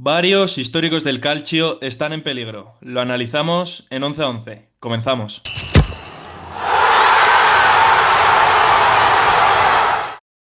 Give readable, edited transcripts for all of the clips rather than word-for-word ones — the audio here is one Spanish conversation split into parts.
Varios históricos del calcio están en peligro. Lo analizamos en 11 a 11. Comenzamos.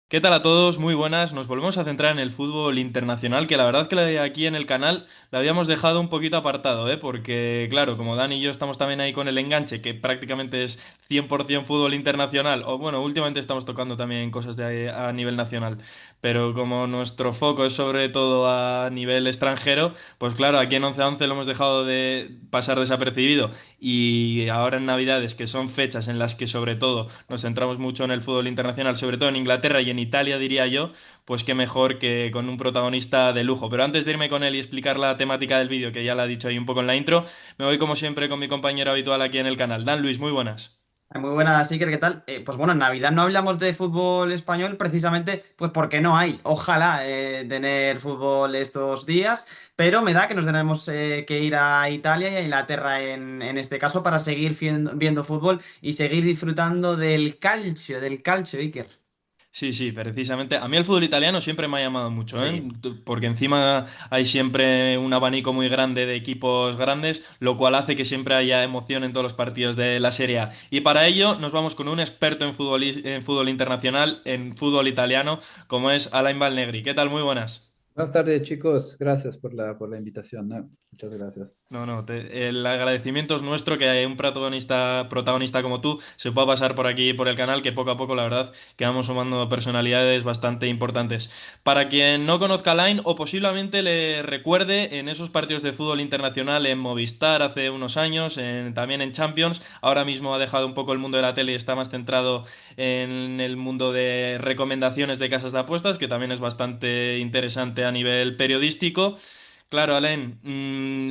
¿Qué tal a todos? Muy buenas. Nos volvemos a centrar en el fútbol internacional, que la verdad que aquí en el canal lo habíamos dejado un poquito apartado, ¿eh? Porque, claro, como Dani y yo estamos también ahí con el enganche, que prácticamente es 100% fútbol internacional, o bueno, últimamente estamos tocando también cosas a nivel nacional, pero como nuestro foco es sobre todo a nivel extranjero, pues claro, aquí en 11 a 11 lo hemos dejado de pasar desapercibido y ahora en Navidades, que son fechas en las que sobre todo nos centramos mucho en el fútbol internacional, sobre todo en Inglaterra y en Italia, diría yo, pues qué mejor que con un protagonista de lujo. Pero antes de irme con él y explicar la temática del vídeo, que ya la he dicho ahí un poco en la intro, me voy como siempre con mi compañero habitual aquí en el canal. Dan Luis, muy buenas. Muy buenas, Iker, ¿qué tal? Pues bueno, en Navidad no hablamos de fútbol español precisamente pues porque no hay. Ojalá tener fútbol estos días, pero me da que nos tenemos que ir a Italia y a Inglaterra en este caso para seguir viendo fútbol y seguir disfrutando del calcio, Iker. Sí, sí, precisamente. A mí el fútbol italiano siempre me ha llamado mucho, ¿eh? Sí. Porque encima hay siempre un abanico muy grande de equipos grandes, lo cual hace que siempre haya emoción en todos los partidos de la Serie A. Y para ello nos vamos con un experto en fútbol internacional, en fútbol italiano, como es Alain Valnegri. ¿Qué tal? Muy buenas. Buenas tardes, chicos. Gracias por la invitación, ¿no? Muchas gracias. No, no, el agradecimiento es nuestro que un protagonista como tú se pueda pasar por aquí, por el canal, que poco a poco, la verdad, que vamos sumando personalidades bastante importantes. Para quien no conozca a Line o posiblemente le recuerde en esos partidos de fútbol internacional en Movistar hace unos años, también en Champions, ahora mismo ha dejado un poco el mundo de la tele y está más centrado en el mundo de recomendaciones de casas de apuestas, que también es bastante interesante a nivel periodístico. Claro, Alen,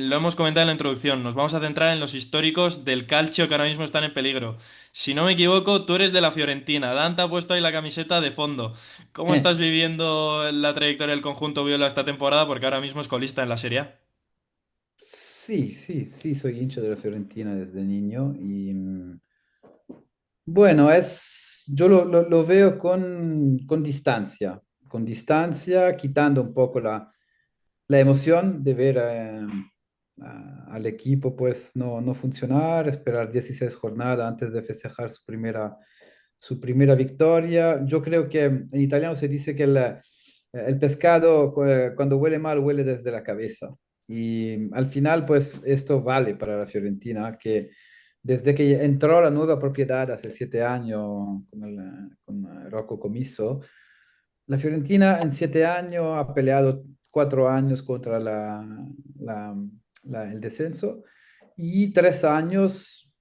lo hemos comentado en la introducción, nos vamos a centrar en los históricos del calcio que ahora mismo están en peligro. Si no me equivoco, tú eres de la Fiorentina, Dan te ha puesto ahí la camiseta de fondo. ¿Cómo estás viviendo la trayectoria del conjunto viola esta temporada? Porque ahora mismo es colista en la Serie A. Sí, sí, sí, soy hincha de la Fiorentina desde niño y bueno, yo lo veo con distancia, quitando un poco la emoción de ver al equipo pues no funcionar, esperar 16 jornadas antes de festejar su primera victoria. Yo creo que en italiano se dice que el pescado cuando huele mal huele desde la cabeza. Y al final, pues esto vale para la Fiorentina, que desde que entró la nueva propiedad hace 7 años con Rocco Commisso, la Fiorentina en 7 años ha peleado 4 años contra la- el descenso y 3 años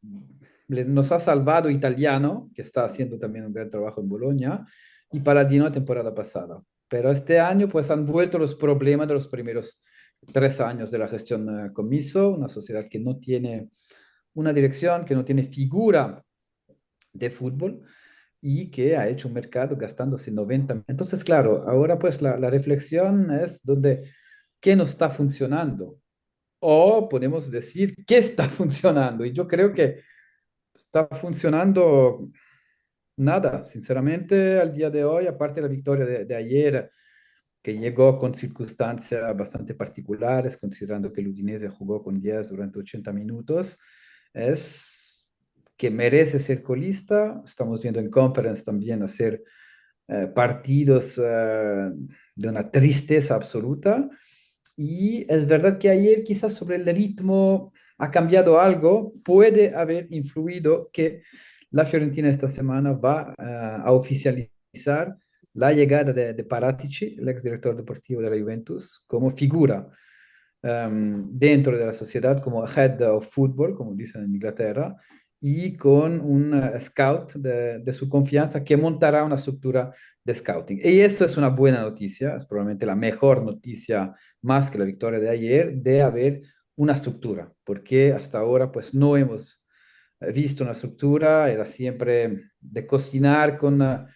nos ha salvado Italiano, que está haciendo también un gran trabajo en Bolonia, y Paladino la temporada pasada. Pero este año pues han vuelto los problemas de los primeros 3 años de la gestión Comiso, una sociedad que no tiene una dirección, que no tiene figura de fútbol y que ha hecho un mercado gastándose 90. Entonces, claro, ahora pues la reflexión es qué no está funcionando o podemos decir qué está funcionando. Y yo creo que está funcionando nada, sinceramente, al día de hoy, aparte de la victoria de ayer, que llegó con circunstancias bastante particulares, considerando que el Udinese jugó con 10 durante 80 minutos, es que merece ser colista. Estamos viendo en Conference también hacer partidos de una tristeza absoluta. Y es verdad que ayer quizás sobre el ritmo ha cambiado algo, puede haber influido que la Fiorentina esta semana va a oficializar la llegada de Paratici, el exdirector deportivo de la Juventus, como figura dentro de la sociedad, como head of football, como dicen en Inglaterra, y con un scout de su confianza que montará una estructura de scouting. Y eso es una buena noticia, es probablemente la mejor noticia más que la victoria de ayer, de haber una estructura, porque hasta ahora pues no hemos visto una estructura, era siempre de cocinar con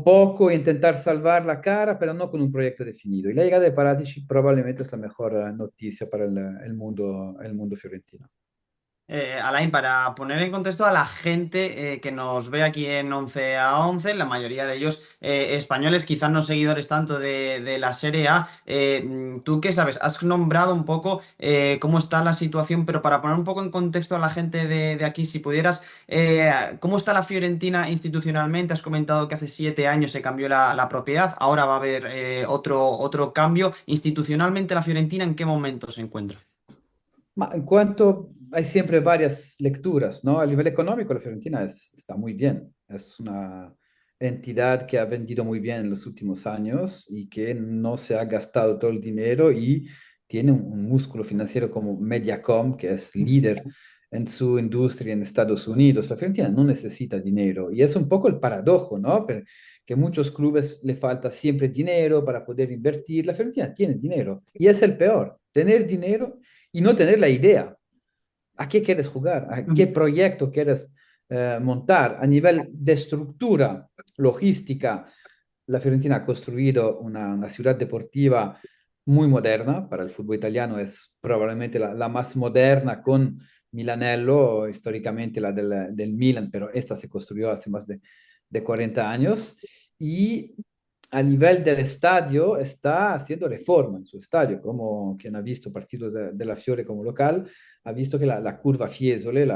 poco e intentar salvar la cara, pero no con un proyecto definido. Y la llegada de Paratici probablemente es la mejor noticia para el mundo fiorentino. Alain, para poner en contexto a la gente que nos ve aquí en 11 a 11, la mayoría de ellos españoles, quizás no seguidores tanto de la Serie A, ¿tú qué sabes? Has nombrado un poco cómo está la situación, pero para poner un poco en contexto a la gente de aquí, si pudieras, ¿cómo está la Fiorentina institucionalmente? Has comentado que hace 7 años se cambió la propiedad, ahora va a haber otro cambio. Institucionalmente, la Fiorentina, ¿en qué momento se encuentra? En cuanto, hay siempre varias lecturas, ¿no? A nivel económico, la Fiorentina está muy bien. Es una entidad que ha vendido muy bien en los últimos años y que no se ha gastado todo el dinero y tiene un músculo financiero como Mediacom, que es líder en su industria en Estados Unidos. La Fiorentina no necesita dinero y es un poco el paradojo, ¿no? Que muchos clubes le falta siempre dinero para poder invertir. La Fiorentina tiene dinero y es el peor, tener dinero y no tener la idea. ¿A qué quieres jugar? ¿A qué proyecto quieres montar? A nivel de estructura logística, la Fiorentina ha construido una ciudad deportiva muy moderna. Para el fútbol italiano es probablemente la más moderna con Milanello, históricamente la del Milan, pero esta se construyó hace más de 40 años. Y a nivel del estadio está haciendo reforma en su estadio, como quien ha visto partidos de la Fiore como local, ha visto que la curva Fiesole,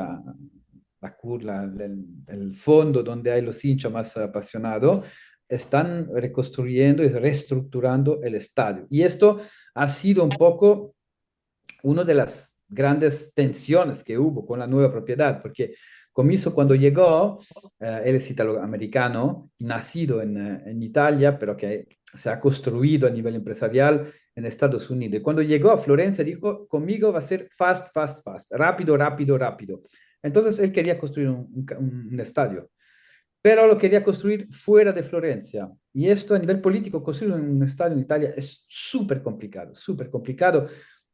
el fondo donde hay los hinchas más apasionados, están reconstruyendo y reestructurando el estadio. Y esto ha sido un poco una de las grandes tensiones que hubo con la nueva propiedad, porque Comiso cuando llegó, él es italoamericano, nacido en Italia, pero que se ha construido a nivel empresarial en Estados Unidos. Y cuando llegó a Florencia dijo, conmigo va a ser fast, fast, fast, rápido, rápido, rápido. Entonces él quería construir un estadio, pero lo quería construir fuera de Florencia. Y esto a nivel político, construir un estadio en Italia es súper complicado, súper complicado.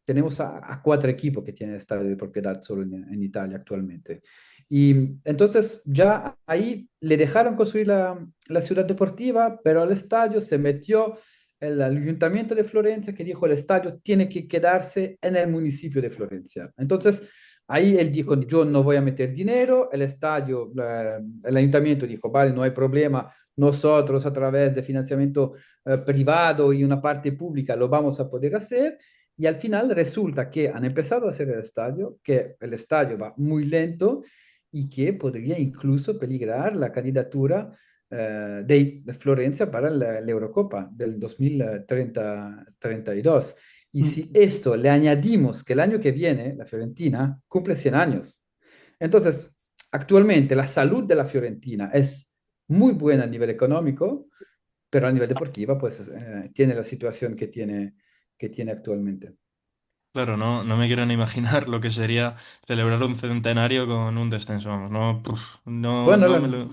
Tenemos a cuatro equipos que tienen estadio de propiedad solo en Italia actualmente. Y entonces ya ahí le dejaron construir la ciudad deportiva, pero al estadio se metió el ayuntamiento de Florencia que dijo el estadio tiene que quedarse en el municipio de Florencia. Entonces ahí él dijo, yo no voy a meter dinero, el estadio, el ayuntamiento dijo, vale, no hay problema, nosotros a través de financiamiento privado y una parte pública lo vamos a poder hacer. Y al final resulta que han empezado a hacer el estadio, que el estadio va muy lento y que podría incluso peligrar la candidatura de Florencia para la Eurocopa del 2032. Y si esto le añadimos que el año que viene la Fiorentina cumple 100 años, entonces actualmente la salud de la Fiorentina es muy buena a nivel económico, pero a nivel deportivo pues tiene la situación que tiene actualmente. Claro, no me quiero ni imaginar lo que sería celebrar un centenario con un descenso, vamos, no, Bueno, no me lo...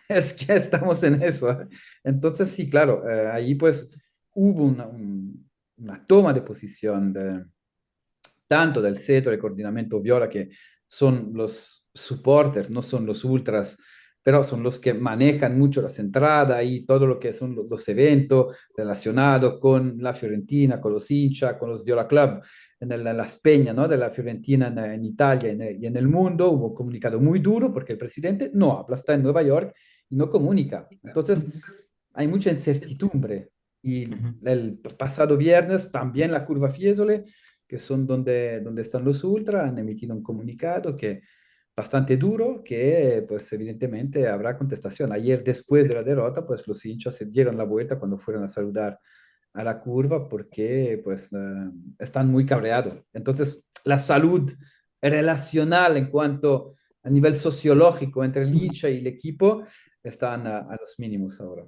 es que estamos en eso. Entonces, sí, claro, ahí pues hubo una toma de posición tanto del CETO, del coordinamento Viola, que son los supporters, no son los ultras, pero son los que manejan mucho las entradas y todo lo que son los eventos relacionados con la Fiorentina, con los hinchas, con los Viola Club, las peñas, ¿no? De la Fiorentina en Italia y en el mundo. Hubo un comunicado muy duro porque el presidente no habla, está en Nueva York y no comunica. Entonces, hay mucha incertidumbre. Y Ujú. el pasado viernes también la curva Fiesole, que son donde están los ultras, han emitido un comunicado que bastante duro, que pues evidentemente habrá contestación. Ayer después de la derrota, pues los hinchas se dieron la vuelta cuando fueron a saludar a la curva porque pues están muy cabreados. Entonces, la salud relacional en cuanto a nivel sociológico entre el hincha y el equipo están a los mínimos ahora.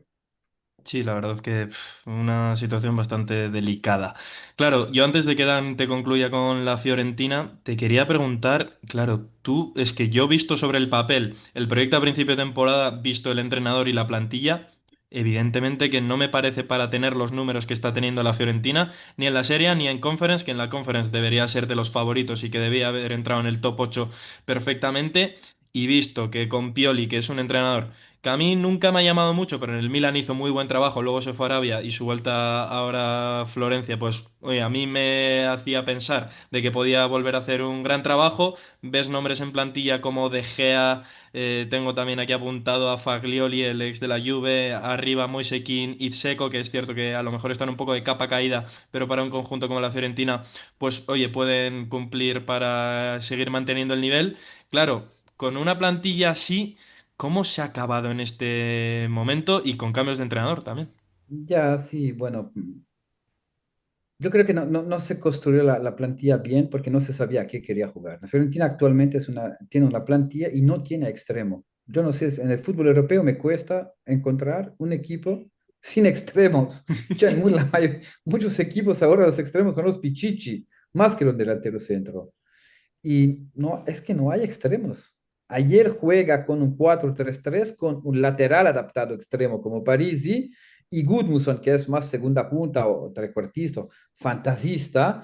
Sí, la verdad que una situación bastante delicada. Claro, yo antes de que Dan te concluya con la Fiorentina, te quería preguntar, claro, tú, es que yo visto sobre el papel el proyecto a principio de temporada, visto el entrenador y la plantilla, evidentemente que no me parece para tener los números que está teniendo la Fiorentina, ni en la Serie A, ni en Conference, que en la Conference debería ser de los favoritos y que debía haber entrado en el top 8 perfectamente, y visto que con Pioli, que es un entrenador que a mí nunca me ha llamado mucho, pero en el Milan hizo muy buen trabajo, luego se fue a Arabia y su vuelta ahora a Florencia, pues oye, a mí me hacía pensar de que podía volver a hacer un gran trabajo. Ves nombres en plantilla como De Gea, tengo también aquí apuntado a Faglioli, el ex de la Juve, arriba Moise Kean, Itseco, que es cierto que a lo mejor están un poco de capa caída, pero para un conjunto como la Fiorentina, pues oye, pueden cumplir para seguir manteniendo el nivel. Claro, con una plantilla así, ¿cómo se ha acabado en este momento y con cambios de entrenador también? Ya, sí, bueno, yo creo que no se construyó la plantilla bien porque no se sabía a qué quería jugar. La Fiorentina actualmente tiene una plantilla y no tiene extremo. Yo no sé, en el fútbol europeo me cuesta encontrar un equipo sin extremos. Ya muchos equipos ahora los extremos son los pichichi, más que los delanteros centro. Y no, es que no hay extremos. Ayer juega con un 4-3-3 con un lateral adaptado extremo como Parisi y Gudmundsson, que es más segunda punta o trecuartista, fantasista,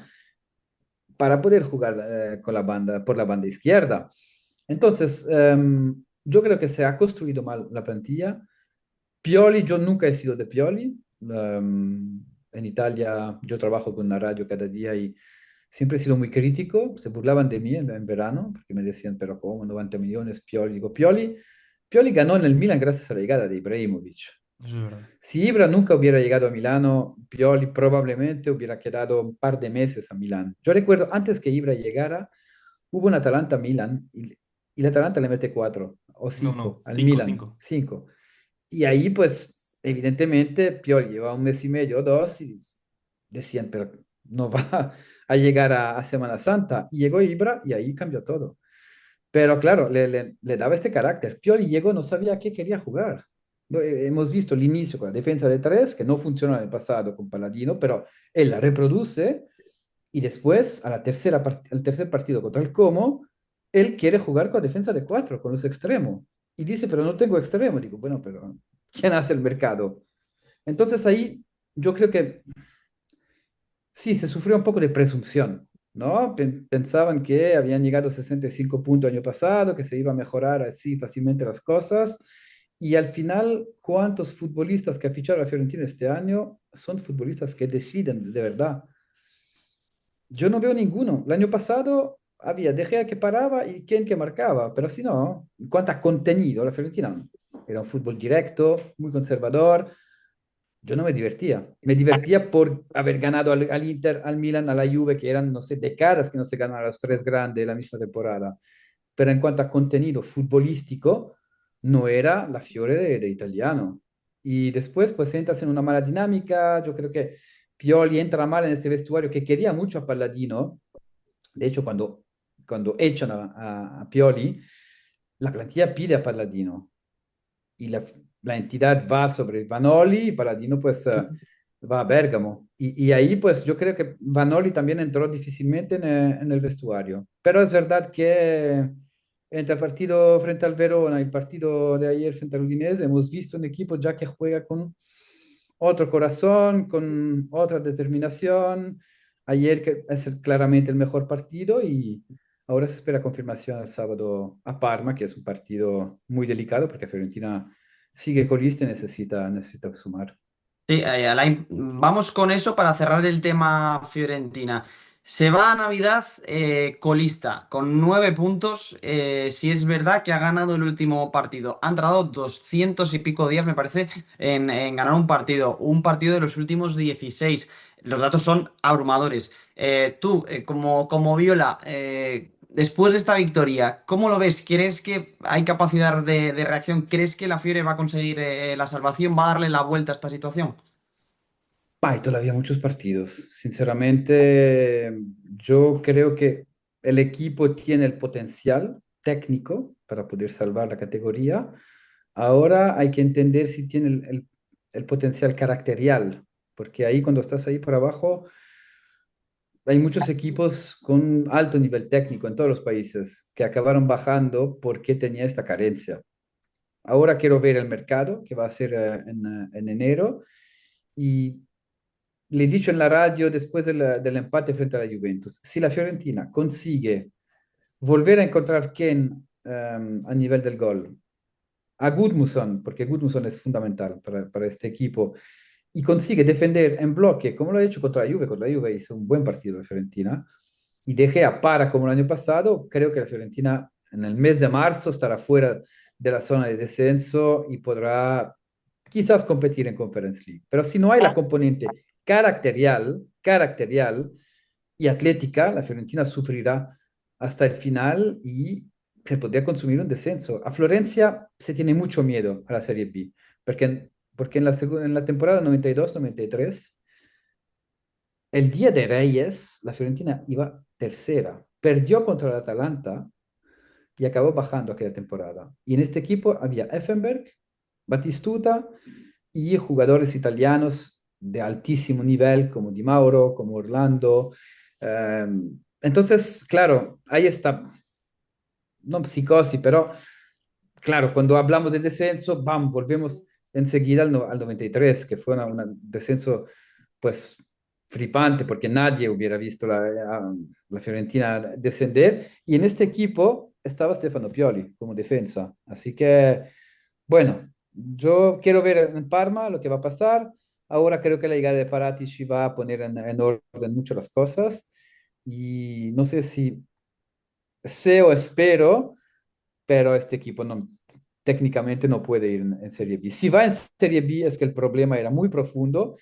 para poder jugar con la banda, por la banda izquierda. Entonces, yo creo que se ha construido mal la plantilla. Pioli, yo nunca he sido de Pioli. En Italia yo trabajo con una radio cada día y siempre he sido muy crítico. Se burlaban de mí en verano porque me decían, pero ¿cómo 90 millones Pioli? Digo, Pioli ganó en el Milan gracias a la llegada de Ibrahimovic. Eso es verdad. Si Ibra nunca hubiera llegado a Milano, Pioli probablemente hubiera quedado un par de meses a Milán. Yo recuerdo, antes que Ibra llegara, hubo un Atalanta-Milan y el Atalanta le mete 4 o No, 5 no, al cinco, Milan, cinco. 5. Y ahí, pues, evidentemente, Pioli lleva un mes y medio o dos y decían, pero no va a llegar a Semana Santa. Y llegó Ibra y ahí cambió todo. Pero claro, le daba este carácter. Pioli llegó, no sabía a qué quería jugar. Hemos visto el inicio con la defensa de tres, que no funcionó en el pasado con Paladino, pero él la reproduce y después, al tercer partido contra el Como, él quiere jugar con la defensa de cuatro, con los extremos. Y dice, pero no tengo extremo. Digo, bueno, pero ¿quién hace el mercado? Entonces ahí yo creo que sí, se sufrió un poco de presunción, ¿no? Pensaban que habían llegado a 65 puntos el año pasado, que se iba a mejorar así fácilmente las cosas. Y al final, ¿cuántos futbolistas que ha fichado la Fiorentina este año son futbolistas que deciden de verdad? Yo no veo ninguno. El año pasado había De Gea que paraba y quien que marcaba, pero si no, en cuanto a contenido, la Fiorentina era un fútbol directo, muy conservador. Yo no me divertía. Me divertía por haber ganado al Inter, al Milan, a la Juve, que eran, no sé, décadas que no se ganaban los tres grandes la misma temporada. Pero en cuanto a contenido futbolístico, no era la Fiore de italiano. Y después, pues entras en una mala dinámica. Yo creo que Pioli entra mal en este vestuario que quería mucho a Palladino. De hecho, cuando echan a Pioli, la plantilla pide a Palladino y la entidad va sobre Vanoli y Paladino pues va a Bérgamo. Y ahí pues yo creo que Vanoli también entró difícilmente en el vestuario. Pero es verdad que entre el partido frente al Verona y el partido de ayer frente al Udinese hemos visto un equipo ya que juega con otro corazón, con otra determinación. Ayer que es claramente el mejor partido y ahora se espera confirmación el sábado a Parma, que es un partido muy delicado porque Fiorentina sigue colista y necesita sumar. Sí, Alain, vamos con eso para cerrar el tema Fiorentina. Se va a Navidad colista con 9 puntos. Si es verdad que ha ganado el último partido. Han tardado 200 y pico días, me parece, en ganar un partido de los últimos 16. Los datos son abrumadores. Tú, como Viola, después de esta victoria, ¿cómo lo ves? ¿Crees que hay capacidad de reacción? ¿Crees que la Fiore va a conseguir la salvación? ¿Va a darle la vuelta a esta situación? Hay todavía muchos partidos. Sinceramente, yo creo que el equipo tiene el potencial técnico para poder salvar la categoría. Ahora hay que entender si tiene el potencial caracterial, porque ahí cuando estás ahí por abajo, hay muchos equipos con alto nivel técnico en todos los países que acabaron bajando porque tenía esta carencia. Ahora quiero ver el mercado, que va a ser en enero, y le he dicho en la radio después del empate frente a la Juventus, si la Fiorentina consigue volver a encontrar Ken a nivel del gol, a Gudmundsson, porque Gudmundsson es fundamental para este equipo, y consigue defender en bloque, como lo ha hecho contra la Juve hizo un buen partido la Fiorentina, y De Gea para como el año pasado, creo que la Fiorentina en el mes de marzo estará fuera de la zona de descenso y podrá quizás competir en Conference League. Pero si no hay la componente caracterial y atlética, la Fiorentina sufrirá hasta el final y se podría consumir un descenso. A Florencia se tiene mucho miedo a la Serie B, porque en la temporada 92-93, el Día de Reyes, la Fiorentina iba tercera, perdió contra el Atalanta y acabó bajando aquella temporada. Y en este equipo había Effenberg, Batistuta y jugadores italianos de altísimo nivel como Di Mauro, como Orlando. Eh, entonces, claro, ahí está, no psicosis, pero claro, cuando hablamos de descenso, vamos, volvemos enseguida al 93, que fue un descenso, pues, flipante, porque nadie hubiera visto la Fiorentina descender. Y en este equipo estaba Stefano Pioli como defensa. Así que, bueno, yo quiero ver en Parma lo que va a pasar. Ahora creo que la llegada de Paratici va a poner en orden mucho las cosas. Y no sé si sé o espero, pero este equipo no, técnicamente no puede ir en Serie B. Si va en Serie B es que el problema era muy profundo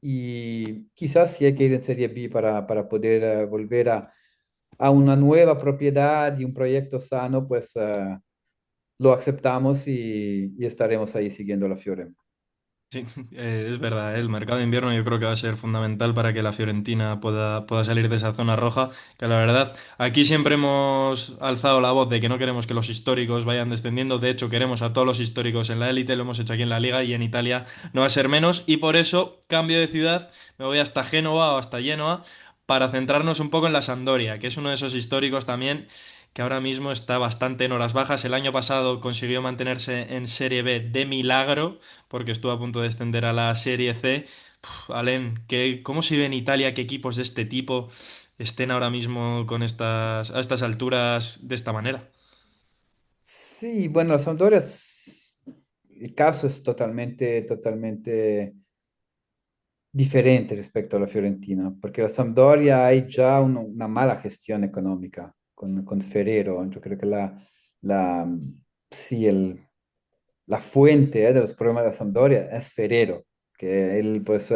y quizás sí hay que ir en Serie B para poder volver a una nueva propiedad y un proyecto sano, pues lo aceptamos y estaremos ahí siguiendo la Fiore. Sí, es verdad, el mercado de invierno yo creo que va a ser fundamental para que la Fiorentina pueda salir de esa zona roja, que la verdad, aquí siempre hemos alzado la voz de que no queremos que los históricos vayan descendiendo, de hecho queremos a todos los históricos en la élite, lo hemos hecho aquí en la liga y en Italia no va a ser menos, y por eso cambio de ciudad, me voy hasta Génova o hasta Genoa para centrarnos un poco en la Sampdoria, que es uno de esos históricos también que ahora mismo está bastante en horas bajas. El año pasado consiguió mantenerse en Serie B de milagro porque estuvo a punto de descender a la Serie C. Alen, ¿cómo se ve en Italia que equipos de este tipo estén ahora mismo a estas alturas de esta manera? Sí, bueno, la Sampdoria, el caso es totalmente diferente respecto a la Fiorentina, porque la Sampdoria hay ya una mala gestión económica con Ferrero. Yo creo que la, sí, la fuente de los problemas de la Sampdoria es Ferrero, que él pues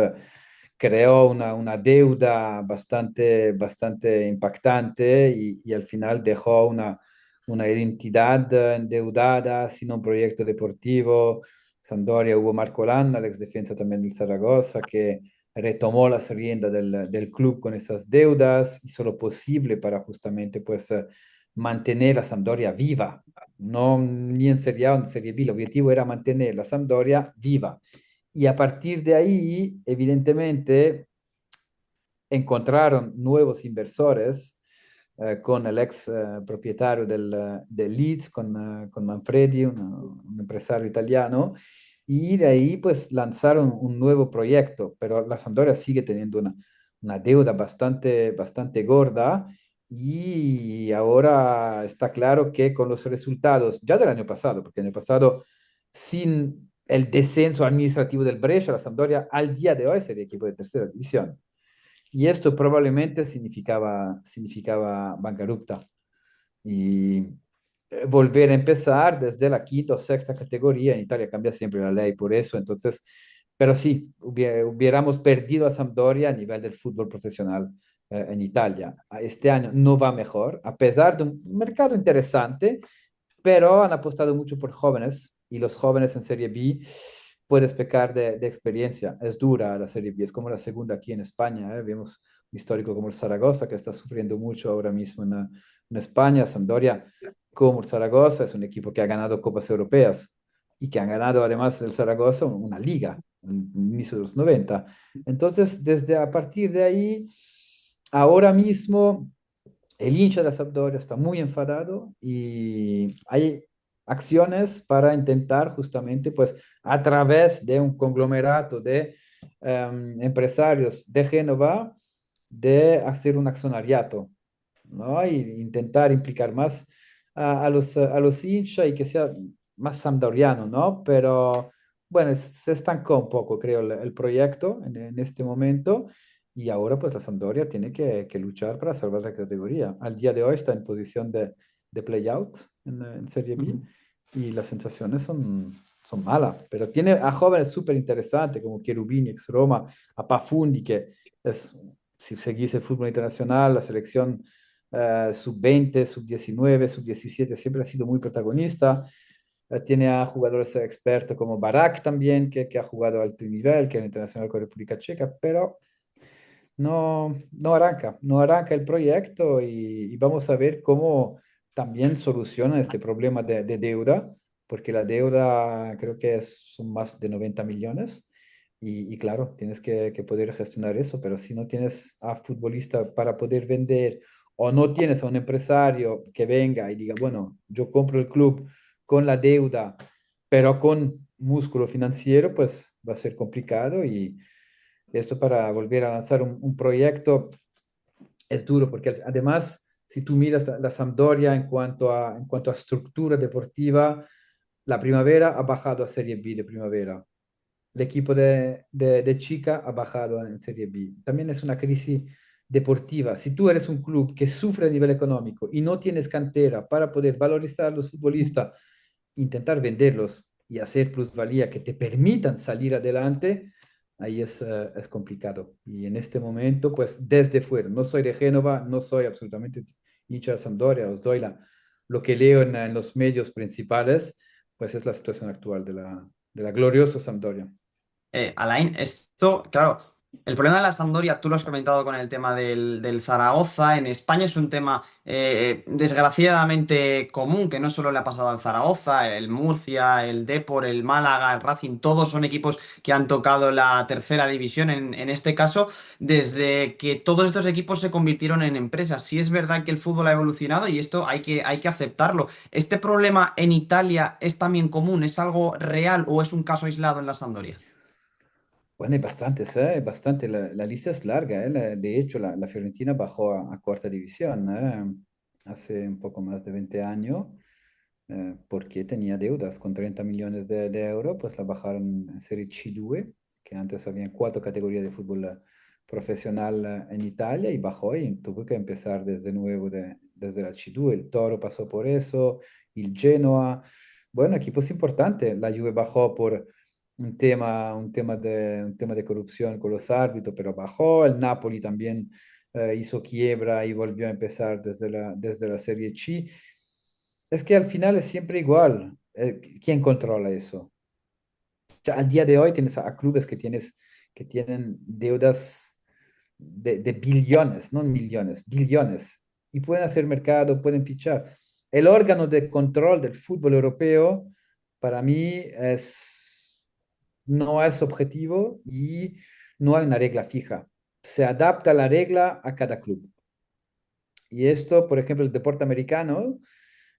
creó una deuda bastante impactante y al final dejó una identidad endeudada, sin un proyecto deportivo. Sampdoria hubo Marco Landa, el ex defensa también del Zaragoza, que retomó las riendas del club con esas deudas, hizo lo posible para justamente pues mantener a Sampdoria viva, no ni en Serie A ni en Serie B, el objetivo era mantener la Sampdoria viva. Y a partir de ahí, evidentemente, encontraron nuevos inversores con el ex propietario del Leeds, con Manfredi, un empresario italiano, y de ahí pues lanzaron un nuevo proyecto, pero la Sampdoria sigue teniendo una deuda bastante gorda y ahora está claro que con los resultados ya del año pasado, porque el año pasado sin el descenso administrativo del Brescia, la Sampdoria al día de hoy sería equipo de tercera división. Y esto probablemente significaba bancarrota y volver a empezar desde la quinta o sexta categoría. En Italia cambia siempre la ley por eso, entonces, pero sí, hubiéramos perdido a Sampdoria a nivel del fútbol profesional en Italia. Este año no va mejor, a pesar de un mercado interesante, pero han apostado mucho por jóvenes y los jóvenes en Serie B puedes pecar de experiencia. Es dura la Serie B, es como la segunda aquí en España. Vemos un histórico como el Zaragoza, que está sufriendo mucho ahora mismo en España. Sampdoria, como el Zaragoza, es un equipo que ha ganado Copas Europeas y que han ganado además el Zaragoza una liga en el inicio de los 90. Entonces, desde a partir de ahí, ahora mismo el hincha de la Sampdoria está muy enfadado y hay acciones para intentar justamente, pues, a través de un conglomerato de empresarios de Génova, de hacer un accionariato, ¿no? Y intentar implicar más a los hinchas y que sea más sampdoriano, ¿no? Pero bueno, se estancó un poco, creo, el proyecto en este momento. Y ahora pues la Sampdoria tiene que luchar para salvar la categoría. Al día de hoy está en posición de play-out en Serie B Ujú. y las sensaciones son malas. Pero tiene a jóvenes súper interesantes como Cherubini, ex Roma, a Pafundi, que es, si seguís el fútbol internacional, la selección sub-20, sub-19, sub-17 siempre ha sido muy protagonista. Tiene a jugadores expertos como Barak también, que ha jugado a alto nivel, que era internacional con República Checa, pero no arranca el proyecto y vamos a ver cómo también solucionan este problema de deuda, porque la deuda creo que son más de 90 millones y claro, tienes que poder gestionar eso, pero si no tienes a futbolista para poder vender o no tienes a un empresario que venga y diga, bueno, yo compro el club con la deuda, pero con músculo financiero, pues va a ser complicado y esto para volver a lanzar un proyecto es duro, porque además, si tú miras la Sampdoria en cuanto a estructura deportiva, la Primavera ha bajado a Serie B de Primavera. El equipo de Chica ha bajado en Serie B. También es una crisis deportiva. Si tú eres un club que sufre a nivel económico y no tienes cantera para poder valorizar a los futbolistas, intentar venderlos y hacer plusvalía que te permitan salir adelante, ahí es complicado. Y en este momento, pues desde fuera, no soy de Génova, no soy absolutamente hincha de Sampdoria, os doy lo que leo en los medios principales, pues es la situación actual de la gloriosa Sampdoria. Alain, esto, claro, el problema de la Sampdoria, tú lo has comentado con el tema del Zaragoza, en España es un tema desgraciadamente común, que no solo le ha pasado al Zaragoza, el Murcia, el Depor, el Málaga, el Racing, todos son equipos que han tocado la tercera división en este caso, desde que todos estos equipos se convirtieron en empresas. Sí es verdad que el fútbol ha evolucionado y esto hay que aceptarlo. ¿Este problema en Italia es también común? ¿Es algo real o es un caso aislado en la Sampdoria? Bueno, hay bastantes, ¿eh? Hay bastante. La lista es larga, ¿eh? De hecho, la Fiorentina bajó a cuarta división, hace un poco más de 20 años, porque tenía deudas con 30 millones de euros, pues la bajaron a Serie C2, que antes habían cuatro categorías de fútbol profesional en Italia, y bajó y tuvo que empezar desde nuevo, desde la C2. El Toro pasó por eso, el Genoa. Bueno, equipos importantes. La Juve bajó por un tema de corrupción con los árbitros, pero bajó. El Napoli también hizo quiebra y volvió a empezar desde la Serie C. Es que al final es siempre igual. ¿Quién controla eso? Ya al día de hoy tienes a clubes que tienen deudas de billones, no millones, billones, y pueden hacer mercado, pueden fichar. El órgano de control del fútbol europeo, para mí, no es objetivo y no hay una regla fija. Se adapta la regla a cada club. Y esto, por ejemplo, el deporte americano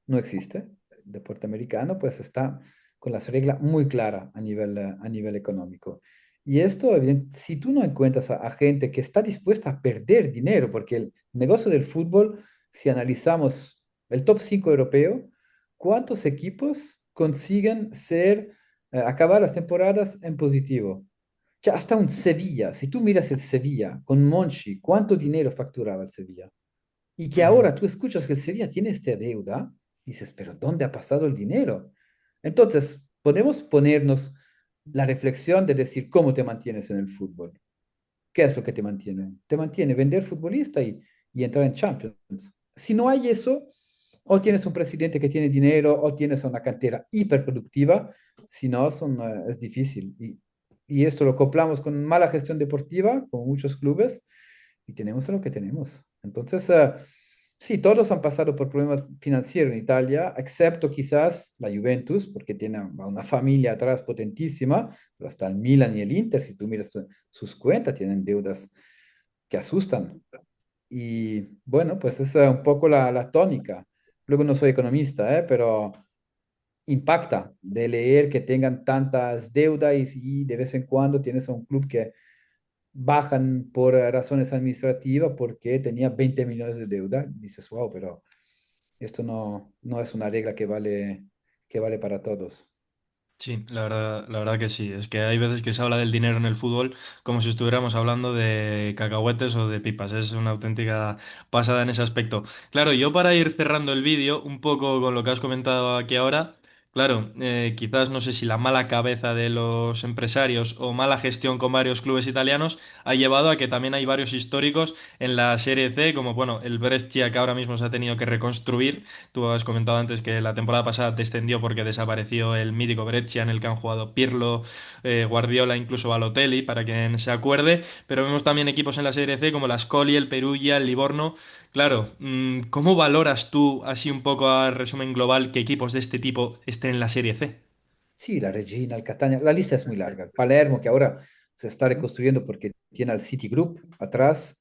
no existe. El deporte americano pues está con las reglas muy claras a nivel económico. Y esto, si tú no encuentras a gente que está dispuesta a perder dinero, porque el negocio del fútbol, si analizamos el top 5 europeo, ¿cuántos equipos consiguen acabar las temporadas en positivo? Ya hasta un Sevilla, si tú miras el Sevilla con Monchi, ¿cuánto dinero facturaba el Sevilla? Y que Ujú. ahora tú escuchas que el Sevilla tiene esta deuda, dices, pero ¿dónde ha pasado el dinero? Entonces, podemos ponernos la reflexión de decir cómo te mantienes en el fútbol. ¿Qué es lo que te mantiene? Te mantiene vender futbolista y entrar en Champions. Si no hay eso, o tienes un presidente que tiene dinero, o tienes una cantera hiperproductiva, si no, es difícil. Y esto lo acoplamos con mala gestión deportiva, como muchos clubes, y tenemos lo que tenemos. Entonces, sí, todos han pasado por problemas financieros en Italia, excepto quizás la Juventus, porque tiene a una familia atrás potentísima, pero hasta el Milan y el Inter, si tú miras sus cuentas, tienen deudas que asustan. Y bueno, pues esa es un poco la tónica. Luego no soy economista, pero impacta de leer que tengan tantas deudas y de vez en cuando tienes a un club que bajan por razones administrativas porque tenía 20 millones de deuda. Dices, wow, pero esto no es una regla que vale que vale para todos. Sí, la verdad que sí. Es que hay veces que se habla del dinero en el fútbol como si estuviéramos hablando de cacahuetes o de pipas. Es una auténtica pasada en ese aspecto. Claro, yo para ir cerrando el vídeo, un poco con lo que has comentado aquí ahora, claro, quizás no sé si la mala cabeza de los empresarios o mala gestión con varios clubes italianos ha llevado a que también hay varios históricos en la Serie C, como bueno, el Brescia que ahora mismo se ha tenido que reconstruir. Tú has comentado antes que la temporada pasada descendió porque desapareció el mítico Breccia en el que han jugado Pirlo, Guardiola, incluso Balotelli, para quien se acuerde. Pero vemos también equipos en la Serie C como la Ascoli, el Perugia, el Livorno. Claro, ¿cómo valoras tú, así un poco a resumen global, que equipos de este tipo estén en la Serie C? Sí, la Regina, el Catania, la lista es muy larga. El Palermo, que ahora se está reconstruyendo porque tiene al City Group atrás,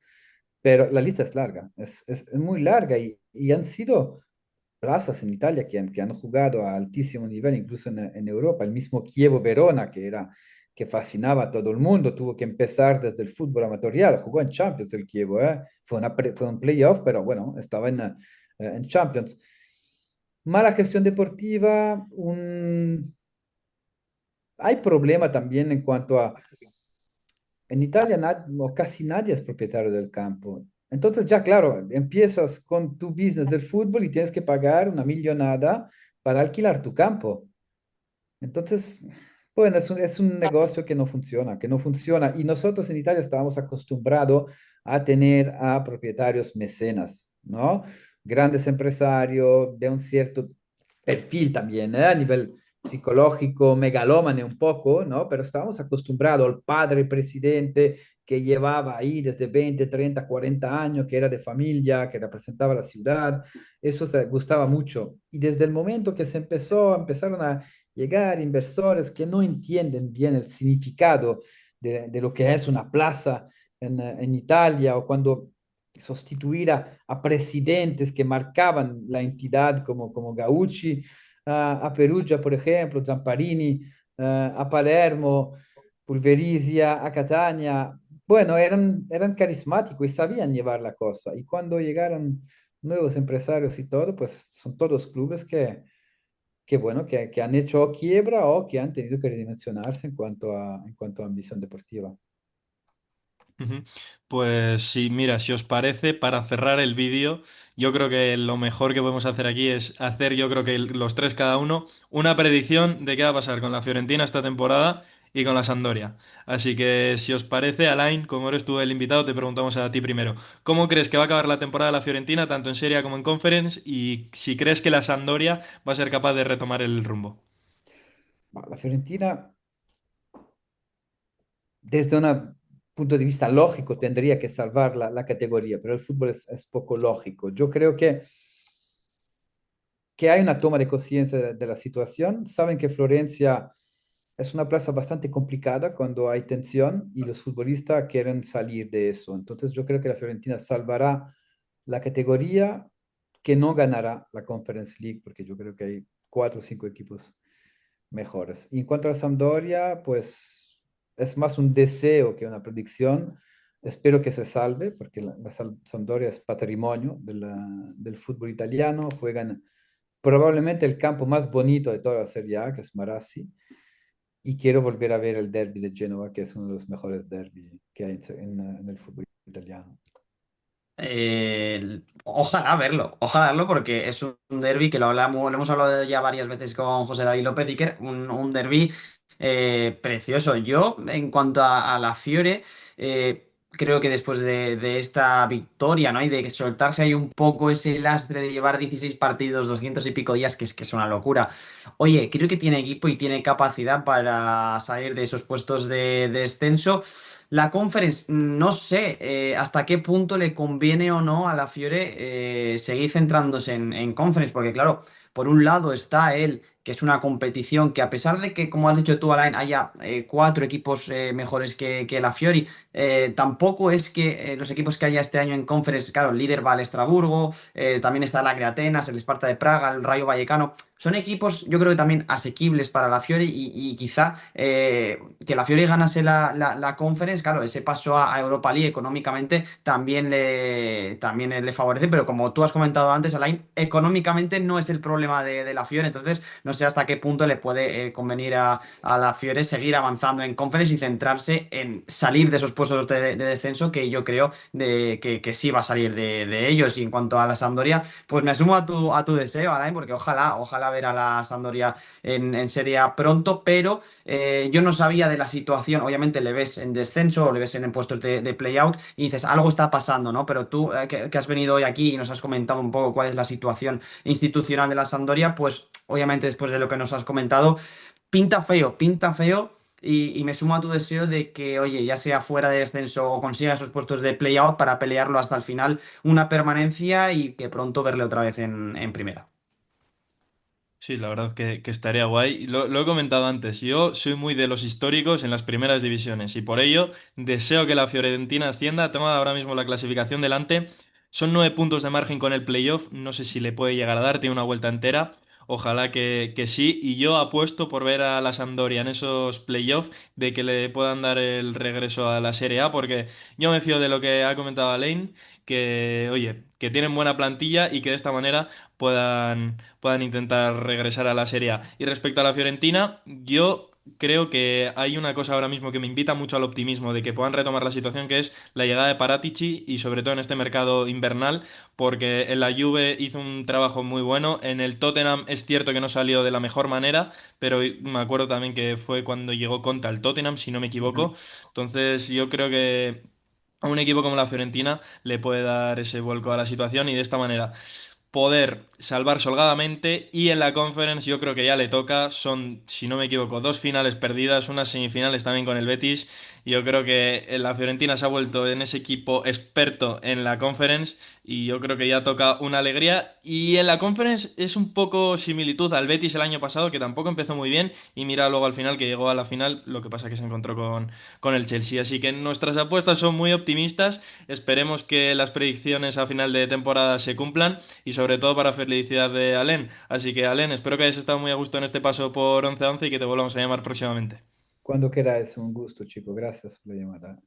pero la lista es larga, es muy larga y han sido plazas en Italia que han jugado a altísimo nivel, incluso en Europa. El mismo Chievo Verona, que fascinaba a todo el mundo, tuvo que empezar desde el fútbol amatorial, jugó en Champions el Chievo, ¿eh? Fue un playoff, pero bueno, estaba en Champions. Mala gestión deportiva, hay problema también en cuanto a, en Italia o casi nadie es propietario del campo. Entonces ya claro, empiezas con tu business del fútbol y tienes que pagar una millonada para alquilar tu campo. Entonces, bueno, es un negocio que no funciona, que no funciona. Y nosotros en Italia estábamos acostumbrados a tener a propietarios mecenas, ¿no? Grandes empresarios de un cierto perfil también, ¿eh? A nivel psicológico, megalómane un poco, ¿no? Pero estábamos acostumbrados al padre presidente que llevaba ahí desde 20, 30, 40 años, que era de familia, que representaba la ciudad. Eso se gustaba mucho. Y desde el momento que empezaron a llegar inversores que no entienden bien el significado de lo que es una plaza en Italia o cuando sustituir a presidentes que marcaban la entidad como Gaucci, a Perugia, por ejemplo, Zamparini, a Palermo, Pulverizia, a Catania. Bueno, eran carismáticos y sabían llevar la cosa. Y cuando llegaron nuevos empresarios y todo, pues son todos clubes que bueno, que han hecho quiebra o que han tenido que redimensionarse en cuanto a ambición deportiva. Ujú. Pues sí, mira, si os parece, para cerrar el vídeo, yo creo que lo mejor que podemos hacer aquí es hacer, yo creo que los tres cada uno, una predicción de qué va a pasar con la Fiorentina esta temporada y con la Sampdoria. Así que si os parece, Alain, como eres tú el invitado, te preguntamos a ti primero. ¿Cómo crees que va a acabar la temporada de la Fiorentina, tanto en Serie A como en Conference? Y si crees que la Sampdoria va a ser capaz de retomar el rumbo. La Fiorentina, desde un punto de vista lógico, tendría que salvar la categoría, pero el fútbol es poco lógico. Yo creo que hay una toma de conciencia de la situación. Saben que Florencia es una plaza bastante complicada cuando hay tensión y los futbolistas quieren salir de eso. Entonces yo creo que la Fiorentina salvará la categoría, que no ganará la Conference League, porque yo creo que hay cuatro o cinco equipos mejores. Y en cuanto a la Sampdoria, pues es más un deseo que una predicción. Espero que se salve, porque la Sampdoria es patrimonio del fútbol italiano. Juegan probablemente el campo más bonito de toda la Serie A, que es Marassi. Y quiero volver a ver el derby de Génova, que es uno de los mejores derby que hay en el fútbol italiano. Ojalá verlo, porque es un derbi que lo hemos hablado ya varias veces con José David López Iker, un derbi precioso. Yo, en cuanto a la Fiore, creo que después de esta victoria, ¿no? Y de soltarse ahí un poco ese lastre de llevar 16 partidos, 200 y pico días, que es una locura. Oye, creo que tiene equipo y tiene capacidad para salir de esos puestos de descenso. La Conference, no sé hasta qué punto le conviene o no a la Fiore seguir centrándose en Conference, porque claro, por un lado está él, que es una competición que a pesar de que, como has dicho tú, Alain, haya cuatro equipos mejores que la Fiori, tampoco es que los equipos que haya este año en Conference, claro, el líder va al Estraburgo, también está el Agre Atenas, el Sparta de Praga, el Rayo Vallecano. son equipos, yo creo que también asequibles para la Fiore y quizá que la Fiore ganase la Conference, claro, ese paso a Europa League económicamente también le favorece, pero como tú has comentado antes, Alain, económicamente no es el problema de la Fiore, entonces no sé hasta qué punto le puede convenir a la Fiore seguir avanzando en Conference y centrarse en salir de esos puestos de descenso que yo creo que sí va a salir de ellos. Y en cuanto a la Sampdoria, pues me sumo a tu deseo, Alain, porque ojalá ver a la Sampdoria en Serie A pronto, pero yo no sabía de la situación. Obviamente le ves en descenso o le ves en puestos de play-out y dices, algo está pasando, ¿no? Pero tú, que has venido hoy aquí y nos has comentado un poco cuál es la situación institucional de la Sampdoria, pues obviamente después de lo que nos has comentado, pinta feo. Y me sumo a tu deseo de que, oye, ya sea fuera de descenso o consiga esos puestos de play-out para pelearlo hasta el final, una permanencia y que pronto verle otra vez en primera. Sí, la verdad que estaría guay. Lo he comentado antes, yo soy muy de los históricos en las primeras divisiones y por ello deseo que la Fiorentina ascienda. Tengo ahora mismo la clasificación delante. Son 9 puntos de margen con el playoff. No sé si le puede llegar a dar, tiene una vuelta entera. Ojalá que sí. Y yo apuesto por ver a la Sampdoria en esos playoffs de que le puedan dar el regreso a la Serie A porque yo me fío de lo que ha comentado Alain, que oye, que tienen buena plantilla y que de esta manera puedan intentar regresar a la Serie A. Y respecto a la Fiorentina, yo creo que hay una cosa ahora mismo que me invita mucho al optimismo de que puedan retomar la situación, que es la llegada de Paratici y sobre todo en este mercado invernal, porque en la Juve hizo un trabajo muy bueno, en el Tottenham es cierto que no salió de la mejor manera, pero me acuerdo también que fue cuando llegó Conte al Tottenham, si no me Ujú. equivoco. Entonces yo creo que a un equipo como la Fiorentina le puede dar ese vuelco a la situación y de esta manera poder salvar holgadamente y en la Conference yo creo que ya le toca, son, si no me equivoco, dos finales perdidas, unas semifinales también con el Betis. Yo creo que la Fiorentina se ha vuelto en ese equipo experto en la Conference y yo creo que ya toca una alegría. Y en la Conference es un poco similitud al Betis el año pasado, que tampoco empezó muy bien y mira luego al final que llegó a la final, lo que pasa que se encontró con el Chelsea. Así que nuestras apuestas son muy optimistas, esperemos que las predicciones a final de temporada se cumplan y sobre todo para felicidad de Alen. Así que Alen, espero que hayas estado muy a gusto en este paso por 11-11 y que te volvamos a llamar próximamente. Cuando quieras, un gusto, chico. Gracias por la llamada.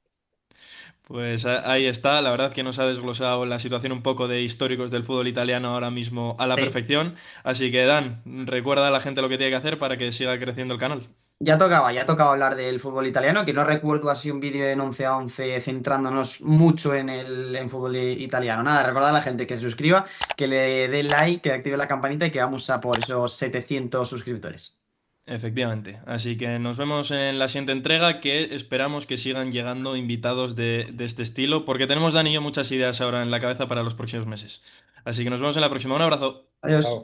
Pues ahí está, la verdad que nos ha desglosado la situación un poco de históricos del fútbol italiano ahora mismo a la Sí. perfección. Así que Dan, recuerda a la gente lo que tiene que hacer para que siga creciendo el canal. Ya tocaba hablar del fútbol italiano, que no recuerdo así un vídeo en 11-11 centrándonos mucho en fútbol italiano. Nada, recordad a la gente que se suscriba, que le dé like, que active la campanita y que vamos a por esos 700 suscriptores. Efectivamente. Así que nos vemos en la siguiente entrega, que esperamos que sigan llegando invitados de este estilo, porque tenemos Dani y yo muchas ideas ahora en la cabeza para los próximos meses. Así que nos vemos en la próxima. Un abrazo. Adiós. Chao.